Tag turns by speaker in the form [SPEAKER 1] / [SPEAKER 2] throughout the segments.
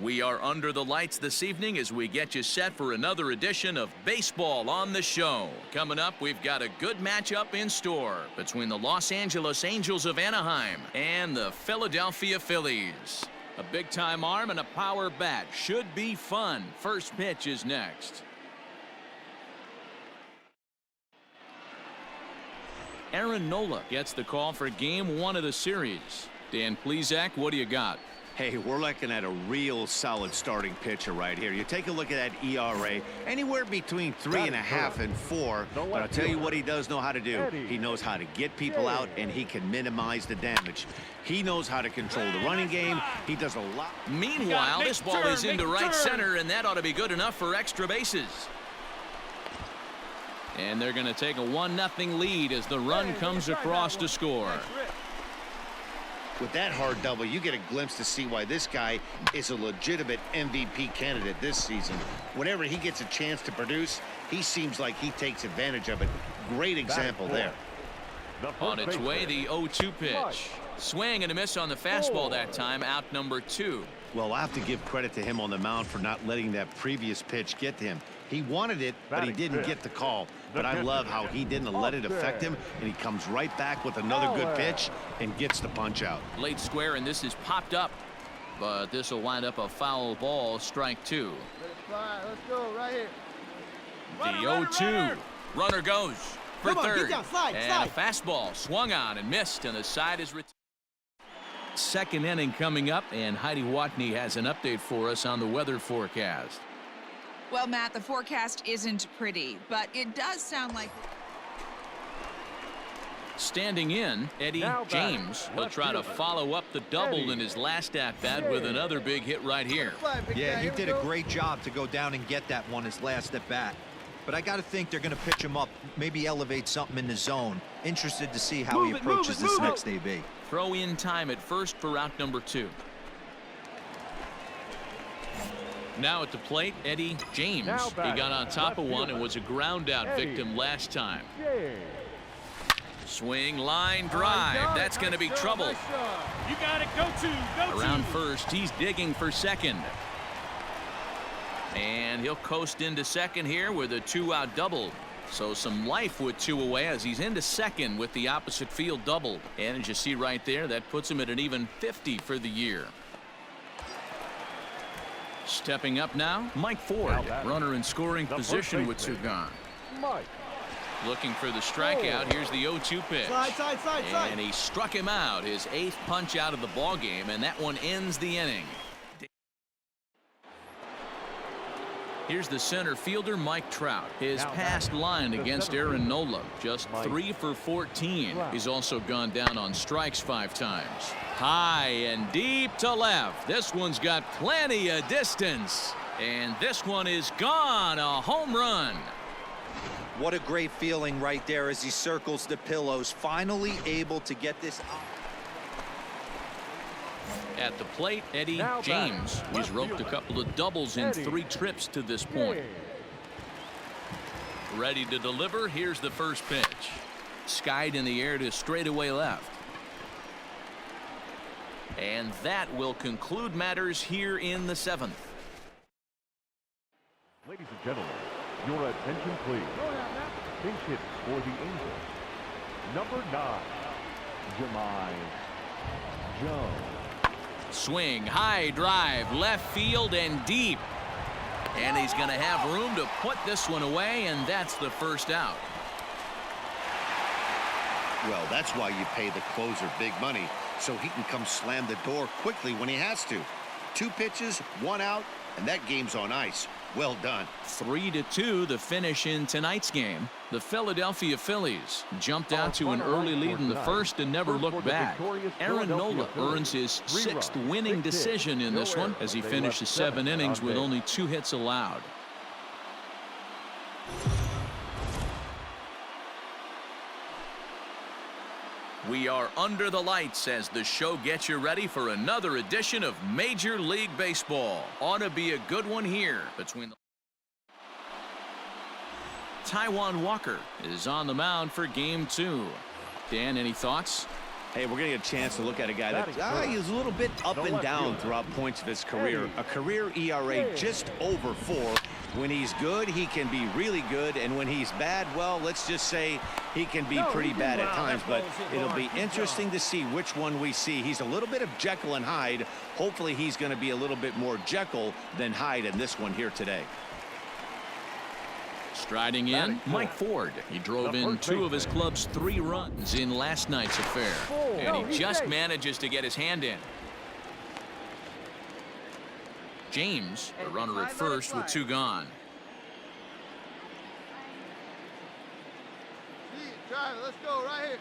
[SPEAKER 1] We are under the lights this evening as we get you set for another edition of Baseball on the Show. Coming up, we've got a good matchup in store between the Los Angeles Angels of Anaheim and the Philadelphia Phillies. A big-time arm and a power bat should be fun. First pitch is next. Aaron Nola gets the call for Game 1 of the series. Dan Plesac, what do you got?
[SPEAKER 2] Hey, we're looking at a real solid starting pitcher right here. You take a look at that ERA, anywhere between 3.5 and 4. But I'll tell you what he does know how to do. He knows how to get people out, and he can minimize the damage. He knows how to control the running game. He does a lot.
[SPEAKER 1] Meanwhile, this ball is into right center, and that ought to be good enough for extra bases. And they're going to take a 1-0 lead as the run comes across to score.
[SPEAKER 2] With that hard double, you get a glimpse to see why this guy is a legitimate MVP candidate this season. Whenever he gets a chance to produce, he seems like he takes advantage of it. Great example there.
[SPEAKER 1] On its way, the 0-2 pitch. Swing and a miss on the fastball that time, out number 2.
[SPEAKER 2] Well, I have to give credit to him on the mound for not letting that previous pitch get to him. He wanted it, but he didn't get the call. But I love how he didn't let it affect him, and he comes right back with another good pitch and gets the punch out.
[SPEAKER 1] Late square, and this is popped up. But this will wind up a foul ball, strike 2.
[SPEAKER 3] Let's go right here.
[SPEAKER 1] The 0-2. Runner goes for third.
[SPEAKER 3] Slide.
[SPEAKER 1] A fastball swung on and missed, and the side is retired. Second inning coming up, and Heidi Watney has an update for us on the weather forecast.
[SPEAKER 4] Well, Matt, the forecast isn't pretty, but it does sound like...
[SPEAKER 1] Standing in, Eddie James. He'll try to follow up the double in his last at-bat with another big hit right here.
[SPEAKER 5] Yeah, he did a great job to go down and get that one his last at-bat. But I got to think they're going to pitch him up, maybe elevate something in the zone. Interested to see how he approaches this next AB.
[SPEAKER 1] Throw in time at first for out number 2. Now at the plate, Eddie James. He got on top of one and was a ground-out victim last time. Swing, line, drive. That's going to be trouble.
[SPEAKER 3] You got it. Go
[SPEAKER 1] Around first, he's digging for second. And he'll coast into second here with a 2-out double. So some life with 2 away as he's into second with the opposite field double. And as you see right there, that puts him at an even 50 for the year. Stepping up now, Mike Ford, runner in scoring position with 2 gone. Looking for the strikeout. Here's the 0-2 pitch.
[SPEAKER 3] Side.
[SPEAKER 1] And he struck him out, his 8th punch out of the ball game, and that one ends the inning. Here's the center fielder, Mike Trout. His past line against Aaron Nola, just 3 for 14. He's also gone down on strikes 5 times. High and deep to left. This one's got plenty of distance. And this one is gone. A home run.
[SPEAKER 5] What a great feeling right there as he circles the pillows. Finally able to get this out.
[SPEAKER 1] At the plate, Eddie James. He's roped a couple of doubles in 3 trips to this point. Ready to deliver. Here's the first pitch. Skied in the air to straightaway left. And that will conclude matters here in the 7th.
[SPEAKER 6] Ladies and gentlemen, your attention please. Pinch hits for the Angels. Number 9, Jahmai Jones.
[SPEAKER 1] Swing, high drive, left field and deep. And he's going to have room to put this one away, and that's the first out.
[SPEAKER 2] Well, that's why you pay the closer big money, so he can come slam the door quickly when he has to. 2 pitches, 1 out, and that game's on ice. Well done.
[SPEAKER 1] 3-2 the finish in tonight's game. The Philadelphia Phillies jumped out to an early lead in the first and never looked back. Aaron Nola earns his 6th winning decision in this one as he finishes 7 innings with only 2 hits allowed. We are under the lights as the show gets you ready for another edition of Major League Baseball. Ought to be a good one here between the... Taijuan Walker is on the mound for game 2. Dan, any thoughts?
[SPEAKER 2] Hey, we're going to get a chance to look at a guy that he's a little bit up and down throughout points of his career. A career ERA just over 4. When he's good, he can be really good, and when he's bad, well, let's just say he can be pretty bad at times, but it'll be interesting to see which one we see. He's a little bit of Jekyll and Hyde. Hopefully he's going to be a little bit more Jekyll than Hyde in this one here today.
[SPEAKER 1] Striding in, Mike Ford. He drove in 2 of his club's 3 runs in last night's affair, and he just manages to get his hand in. James, the runner at first with 2 gone.
[SPEAKER 3] Drive it. Let's go right here.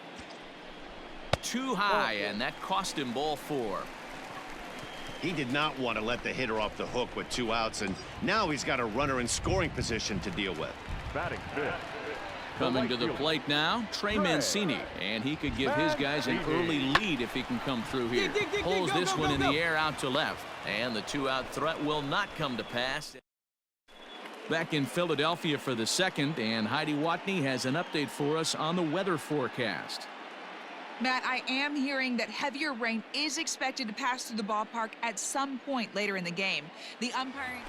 [SPEAKER 1] Too high, and that cost him ball 4.
[SPEAKER 2] He did not want to let the hitter off the hook with 2 outs, and now he's got a runner in scoring position to deal with.
[SPEAKER 6] Batting fifth.
[SPEAKER 1] Coming to the plate now, Trey Mancini, and he could give his guys an early lead if he can come through here. Pulls this one in the air out to left, and the 2-out threat will not come to pass. Back in Philadelphia for the second, and Heidi Watney has an update for us on the weather forecast.
[SPEAKER 4] Matt, I am hearing that heavier rain is expected to pass through the ballpark at some point later in the game. The umpiring.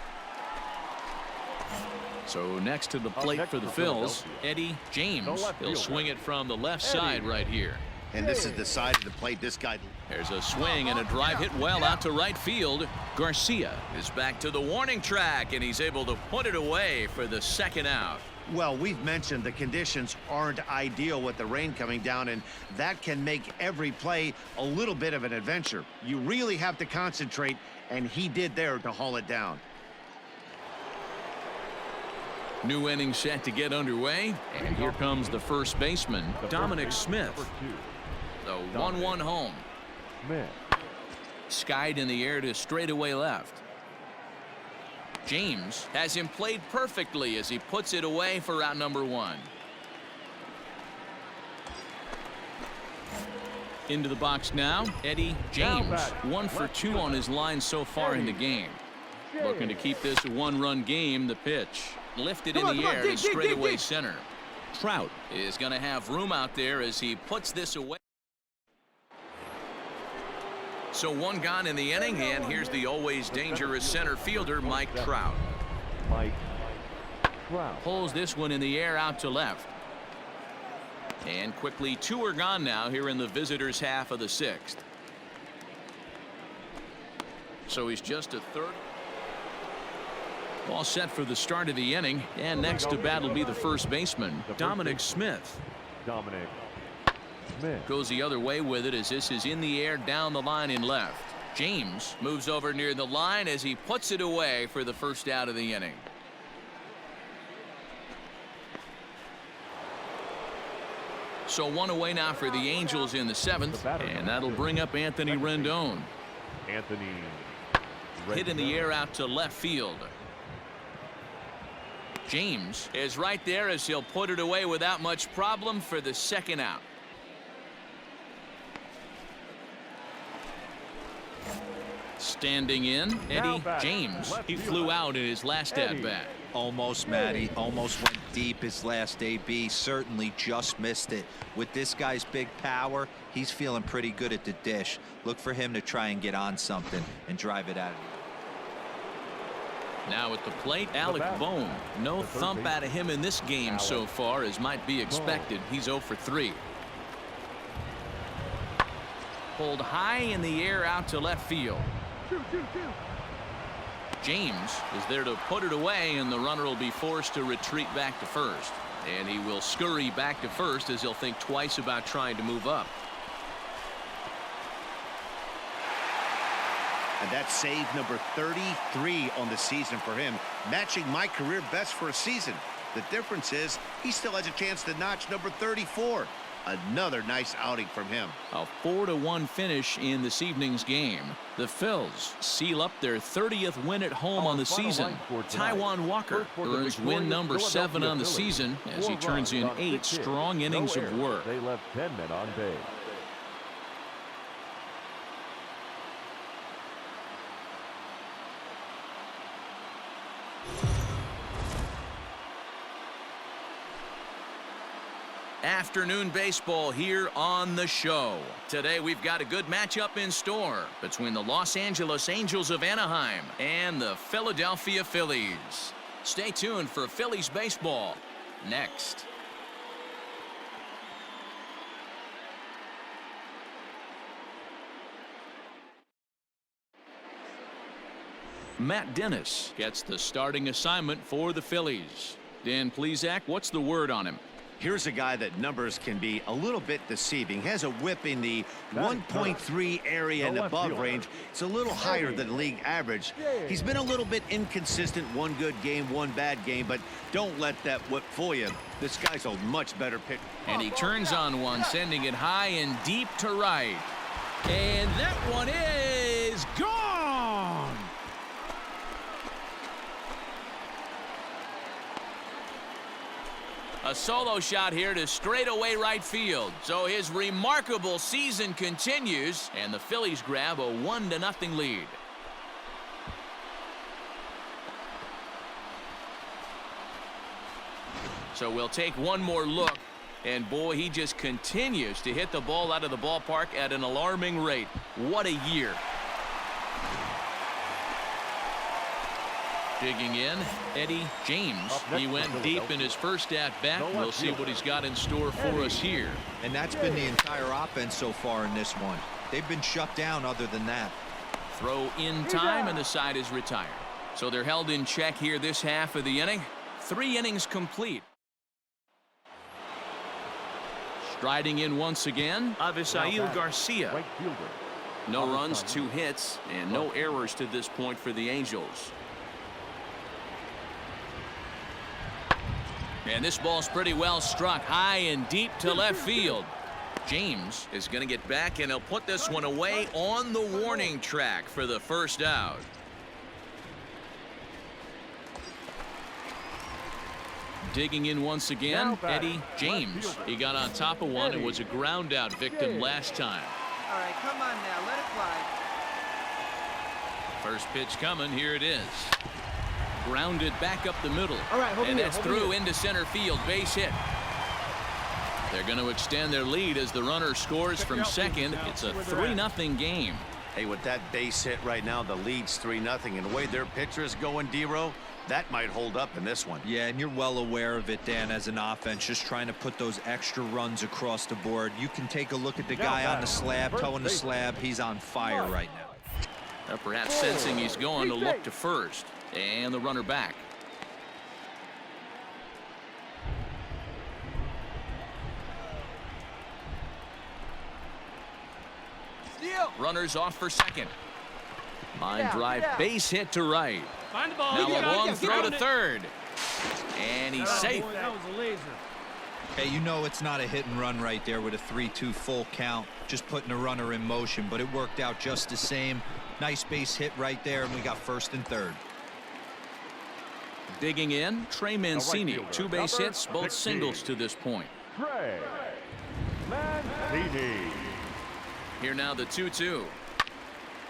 [SPEAKER 1] So next to the plate for the Phils, Eddie James. He'll swing it from the left side right here.
[SPEAKER 2] And this is the side of the plate this guy.
[SPEAKER 1] There's a swing and a drive hit well out to right field. Garcia is back to the warning track, and he's able to put it away for the 2nd out.
[SPEAKER 2] Well, we've mentioned the conditions aren't ideal with the rain coming down, and that can make every play a little bit of an adventure. You really have to concentrate, and he did there to haul it down.
[SPEAKER 1] New inning set to get underway, and here comes the first baseman, Dominic Smith. The 1-1 home. Skied in the air to straightaway left. James has him played perfectly as he puts it away for out number 1. Into the box now, Eddie James. 1 for 2 on his line so far in the game. Looking to keep this a 1-run game. The pitch lifted in the air to straightaway center. Trout is going to have room out there as he puts this away. So 1 gone in the inning, and here's the always dangerous center fielder, Mike Trout. Pulls this one in the air out to left. And quickly 2 are gone now here in the visitors' half of the 6th. So he's just a 3rd. All set for the start of the inning, and next to bat will be the first baseman, Dominic Smith. Goes the other way with it as this is in the air down the line in left. James moves over near the line as he puts it away for the 1st out of the inning. So 1 away now for the Angels in the 7th, and that'll bring up Anthony Rendon. Hit in the air out to left field. James is right there as he'll put it away without much problem for the 2nd out. Standing in, Eddie James. He flew out in his last at-bat.
[SPEAKER 5] Almost, Matty. Almost went deep his last AB. Certainly just missed it. With this guy's big power, he's feeling pretty good at the dish. Look for him to try and get on something and drive it out of here.
[SPEAKER 1] Now at the plate, Alec Bohm. No thump out of him in this game so far, as might be expected. He's 0 for 3. Pulled high in the air out to left field. James is there to put it away, and the runner will be forced to retreat back to first. And he will scurry back to first as he'll think twice about trying to move up.
[SPEAKER 2] And that's save number 33 on the season for him, matching my career best for a season. The difference is he still has a chance to notch number 34. Another nice outing from him.
[SPEAKER 1] A 4-1 finish in this evening's game. The Phils seal up their 30th win at home on the season. Taijuan Walker earns win number 7 on the season as he turns in 8 strong innings of work.
[SPEAKER 6] They left 10 men on base.
[SPEAKER 1] afternoon baseball here on the show. Today we've got a good matchup in store between the Los Angeles Angels of Anaheim and the Philadelphia Phillies. Stay tuned for Phillies baseball next. Matt Dennis gets the starting assignment for the Phillies. Dan Plesac, what's the word on him?
[SPEAKER 2] Here's a guy that numbers can be a little bit deceiving. Has a whip in the 1.3 area and above range. It's a little higher than league average. He's been a little bit inconsistent. One good game, one bad game, but don't let that whip fool you. This guy's a much better pitcher.
[SPEAKER 1] And he turns on one, sending it high and deep to right. And that one is gone. A solo shot here to straightaway right field. So his remarkable season continues, and the Phillies grab a 1-0 lead. So we'll take one more look, and boy, he just continues to hit the ball out of the ballpark at an alarming rate. What a year. Digging in, Eddie James. He went deep in his first at-bat. We'll see what he's got in store for us here.
[SPEAKER 5] And that's been the entire offense so far in this one. They've been shut down other than that.
[SPEAKER 1] Throw in time, and the side is retired. So they're held in check here this half of the inning. 3 innings complete. Striding in once again, Avisail Garcia. No runs, 2 hits, and no errors to this point for the Angels. And this ball's pretty well struck high and deep to left field. James is going to get back, and he'll put this one away on the warning track for the first out. Digging in once again, Eddie James. He got on top of one and was a ground out victim last time.
[SPEAKER 7] All right, come on now, let it fly.
[SPEAKER 1] First pitch coming, here it is. Grounded back up the middle.
[SPEAKER 7] All right,
[SPEAKER 1] and that's through into center field, base hit. They're going to extend their lead as the runner scores from second. It's a 3-0 game.
[SPEAKER 2] Hey, with that base hit right now, the lead's 3-0, and the way their pitcher is going, D-Row, that might hold up in this one.
[SPEAKER 5] Yeah, and you're well aware of it, Dan, as an offense, just trying to put those extra runs across the board. You can take a look at the guy on the slab, toeing the slab. He's on fire right now.
[SPEAKER 1] Perhaps sensing he's going to look to first. And the runner back.
[SPEAKER 7] Steal.
[SPEAKER 1] Runners off for second. Line drive, base hit to right.
[SPEAKER 7] Find the ball.
[SPEAKER 1] Now a long throw to third. And he's safe.
[SPEAKER 7] That was a laser.
[SPEAKER 5] Hey, you know it's not a hit and run right there with a 3-2 full count. Just putting a runner in motion, but it worked out just the same. Nice base hit right there, and we got first and third.
[SPEAKER 1] Digging in, Trey Mancini. 2 base hits, both singles to this point.
[SPEAKER 6] Trey Mancini.
[SPEAKER 1] Here now the 2-2.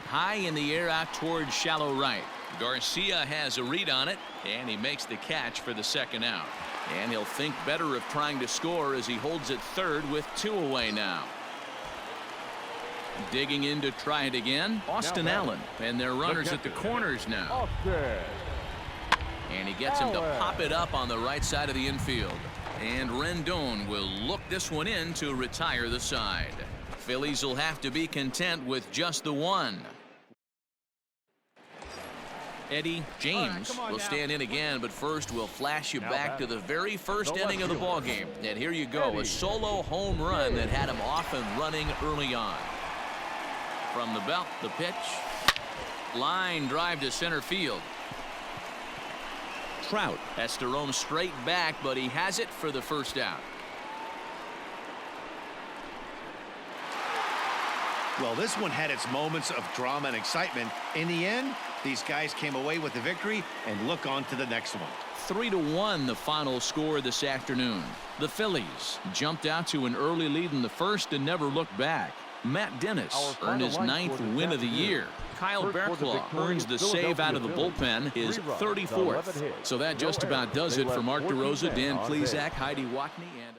[SPEAKER 1] High in the air out towards shallow right. Garcia has a read on it, and he makes the catch for the second out. And he'll think better of trying to score as he holds it third with 2 away now. Digging in to try it again, Austin Allen. And their runners at the corners now. And he gets him to pop it up on the right side of the infield. And Rendon will look this one in to retire the side. Phillies will have to be content with just the one. Eddie James will stand in again, but first we'll flash you back to the very first inning of the ballgame. And here you go, a solo home run that had him off and running early on. From the belt, the pitch. Line drive to center field. Trout has to roam straight back, but he has it for the first out.
[SPEAKER 2] Well, this one had its moments of drama and excitement. In the end, these guys came away with the victory and look on to the next one.
[SPEAKER 1] 3-1 the final score this afternoon. The Phillies jumped out to an early lead in the first and never looked back. Matt Dennis earned his 9th win of the year. Kyle Barraclough earns the save out of the bullpen, his 34th. So that just about does it for Mark DeRosa, Dan Plesac, Heidi Watney, and